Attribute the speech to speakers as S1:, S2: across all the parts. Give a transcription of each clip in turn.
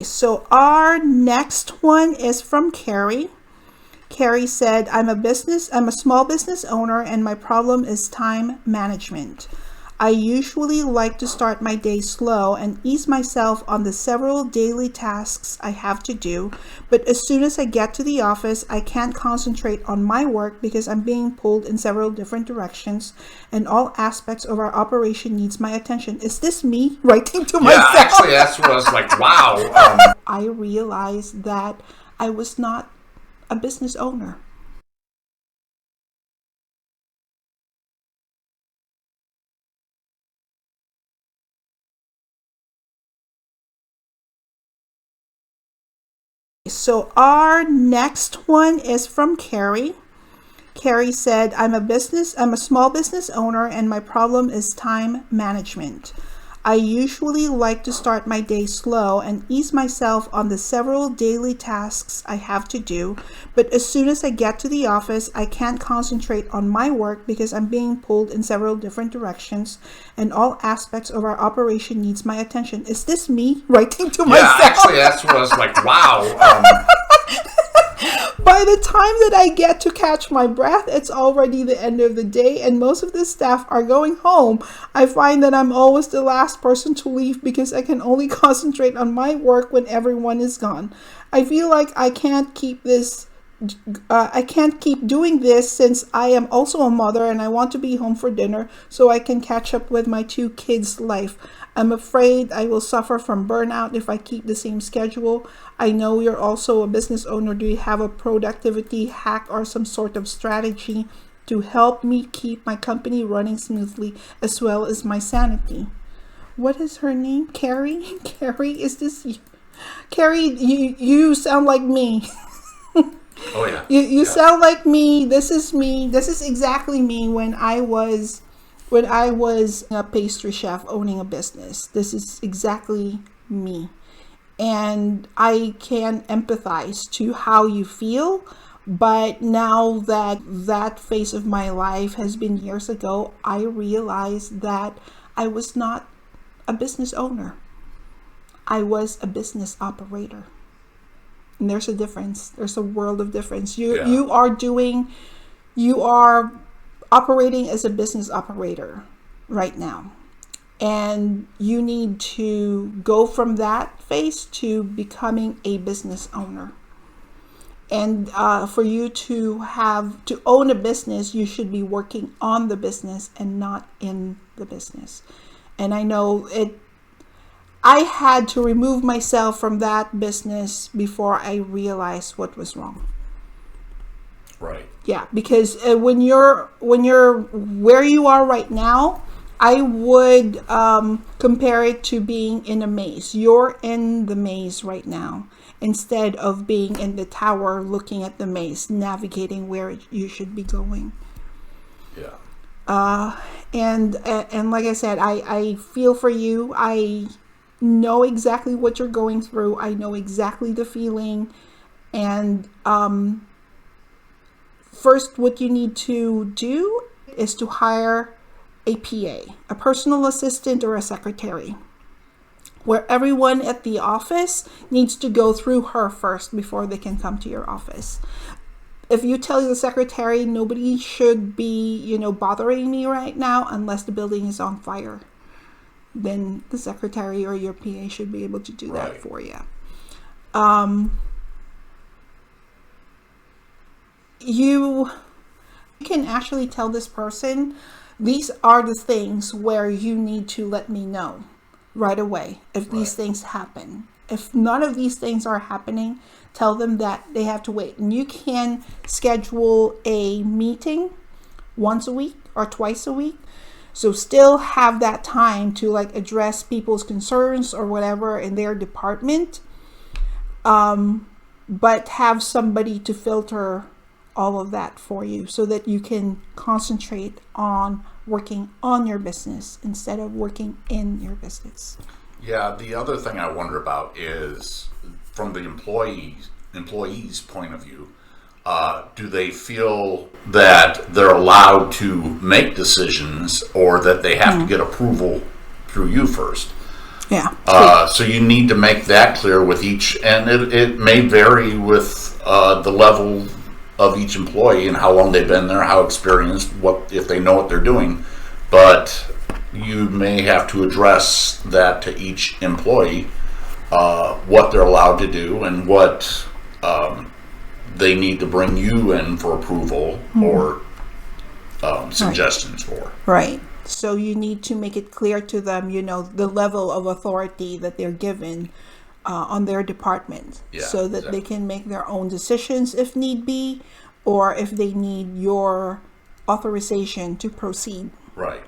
S1: So our next one is from Carrie. Carrie said, I'm a small business owner and my problem is time management. I usually like to start my day slow and ease myself on the several daily tasks I have to do, but as soon as I get to the office, I can't concentrate on my work because I'm being pulled in several different directions and all aspects of our operation needs my attention. Is this me writing to myself?
S2: Yeah, actually, that's what I was like, wow.
S1: I realized that I was not a business owner. So our next one is from Carrie. Carrie said, I'm a small business owner and my problem is time management. I usually like to start my day slow and ease myself on the several daily tasks I have to do, but as soon as I get to the office, I can't concentrate on my work because I'm being pulled in several different directions and all aspects of our operation needs my attention. Is this me writing to myself?
S2: Yeah, actually, that's what I was like, wow.
S1: By the time that I get to catch my breath, it's already the end of the day and most of the staff are going home. I find that I'm always the last person to leave because I can only concentrate on my work when everyone is gone. I feel like I can't keep doing this since I am also a mother and I want to be home for dinner so I can catch up with my 2 kids' life. I'm afraid I will suffer from burnout if I keep the same schedule. I know you're also a business owner. Do you have a productivity hack or some sort of strategy to help me keep my company running smoothly as well as my sanity? What is her name? Carrie? Carrie, is this you? Carrie, you sound like me.
S2: Oh, yeah.
S1: You sound like me. This is me. This is exactly me when I was a pastry chef owning a business. This is exactly me. And I can empathize to how you feel. But now that phase of my life has been years ago, I realized that I was not a business owner. I was a business operator. And there's a difference. There's a world of difference. You are operating as a business operator right now. And you need to go from that phase to becoming a business owner. And for you to own a business, you should be working on the business and not in the business. And I know I had to remove myself from that business before I realized what was wrong.
S2: Right.
S1: Yeah, because when you're where you are right now, I would compare it to being in a maze. You're in the maze right now instead of being in the tower looking at the maze, navigating where you should be going.
S2: Yeah.
S1: And like I said, I feel for you. I know exactly what you're going through. I know exactly the feeling. And first, what you need to do is to hire a PA, a personal assistant or a secretary, where everyone at the office needs to go through her first before they can come to your office. If you tell the secretary, nobody should be, bothering me right now unless the building is on fire, then the secretary or your PA should be able to do that for you. You can actually tell this person, these are the things where you need to let me know right away if these things happen. If none of these things are happening, tell them that they have to wait. And you can schedule a meeting once a week or twice a week. So still have that time to address people's concerns or whatever in their department. But have somebody to filter all of that for you so that you can concentrate on working on your business instead of working in your business.
S2: Yeah, the other thing I wonder about is from the employee's point of view, do they feel that they're allowed to make decisions or that they have to get approval through you first?
S1: Yeah.
S2: So you need to make that clear with each, and it may vary with the level of each employee and how long they've been there, how experienced, what if they know what they're doing. But you may have to address that to each employee, what they're allowed to do and what they need to bring you in for approval or suggestions for.
S1: Right. So you need to make it clear to them, the level of authority that they're given on their department, so that they can make their own decisions if need be, or if they need your authorization to proceed.
S2: Right.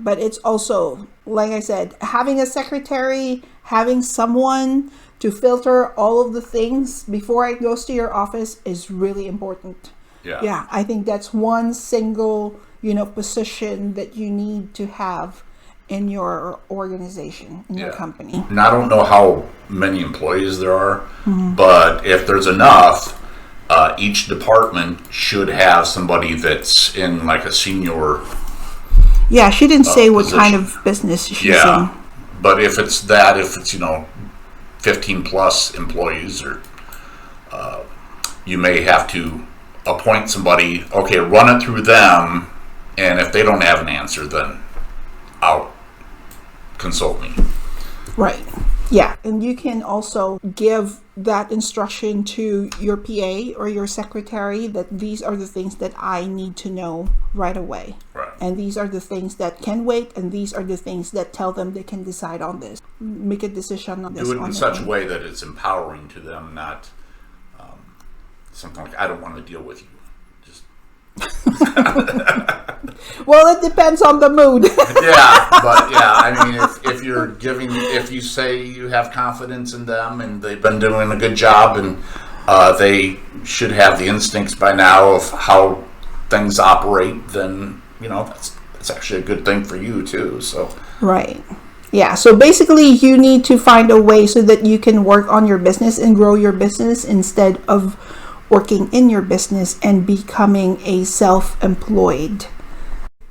S1: But it's also, like I said, having a secretary, having someone to filter all of the things before it goes to your office is really important. Yeah, I think that's one single, position that you need to have in your organization, in your company.
S2: And I don't know how many employees there are, but if there's enough, each department should have somebody that's in like a senior.
S1: Yeah, she didn't say what
S2: position.
S1: kind of business she's in.
S2: But if it's 15 plus employees, or you may have to appoint somebody, okay, run it through them, and if they don't have an answer, then I'll consult me.
S1: Right. Yeah. And you can also give that instruction to your PA or your secretary that these are the things that I need to know right away.
S2: Right.
S1: And these are the things that can wait, and these are the things that tell them they can decide on this. Make a decision on this.
S2: Do it in such a way that it's empowering to them, not something like, I don't want to deal with you. Just
S1: Well, it depends on the mood.
S2: I mean, if you say you have confidence in them and they've been doing a good job, and they should have the instincts by now of how things operate, then that's actually a good thing for you too. So
S1: right. Yeah, so basically you need to find a way so that you can work on your business and grow your business instead of working in your business and becoming a self-employed.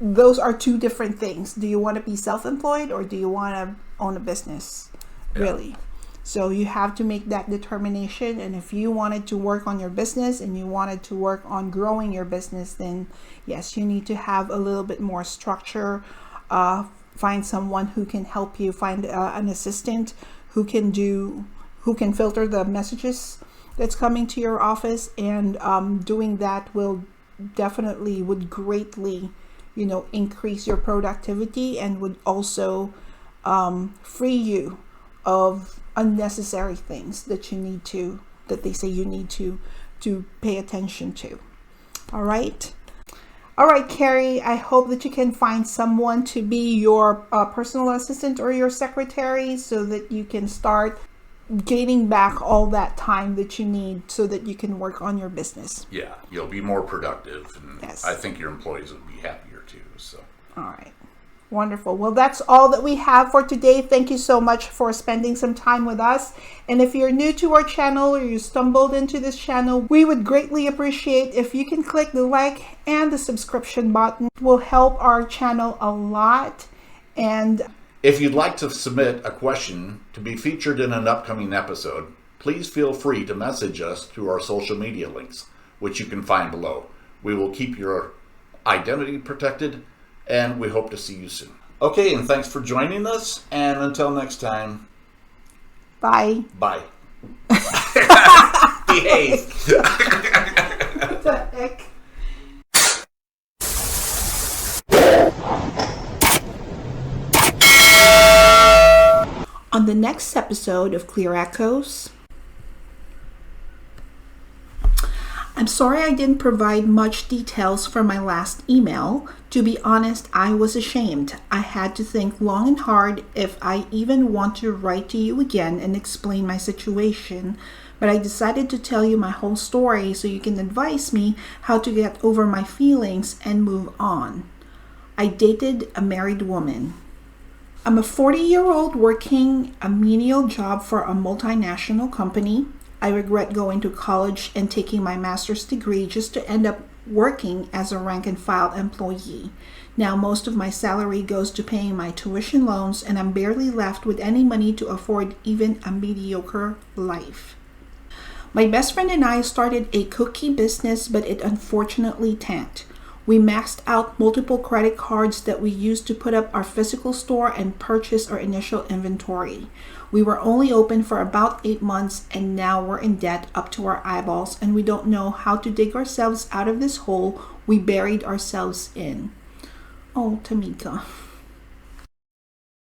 S1: Those are two different things. Do you want to be self-employed, or do you want to own a business? Really? So you have to make that determination. And if you wanted to work on your business and you wanted to work on growing your business, then yes, you need to have a little bit more structure. Find someone who can help you. Find an assistant who can filter the messages that's coming to your office, and doing that would greatly increase your productivity, and would also free you of unnecessary things that they say you need to pay attention to. All right, Carrie, I hope that you can find someone to be your personal assistant or your secretary, so that you can start gaining back all that time that you need so that you can work on your business.
S2: Yeah, you'll be more productive, and
S1: yes.
S2: I think your employees will be happier too. So
S1: all right, wonderful. Well, that's all that we have for today. Thank you so much for spending some time with us. And if you're new to our channel, or you stumbled into this channel, we would greatly appreciate if you can click the like and the subscription button. It will help our channel a lot. And
S2: if you'd like to submit a question to be featured in an upcoming episode, please feel free to message us through our social media links, which you can find below. We will keep your identity protected, and we hope to see you soon. Okay, and thanks for joining us, and until next time,
S1: bye.
S2: Bye. Behave.
S1: What the heck? On the next episode of Clear Echoes, I'm sorry I didn't provide much details from my last email. To be honest, I was ashamed. I had to think long and hard if I even want to write to you again and explain my situation, but I decided to tell you my whole story so you can advise me how to get over my feelings and move on. I dated a married woman. I'm a 40-year-old working a menial job for a multinational company. I regret going to college and taking my master's degree just to end up working as a rank and file employee. Now most of my salary goes to paying my tuition loans, and I'm barely left with any money to afford even a mediocre life. My best friend and I started a cookie business, but it unfortunately tanked. We maxed out multiple credit cards that we used to put up our physical store and purchase our initial inventory. We were only open for about 8 months, and now we're in debt up to our eyeballs, and we don't know how to dig ourselves out of this hole we buried ourselves in. Oh, Tamika.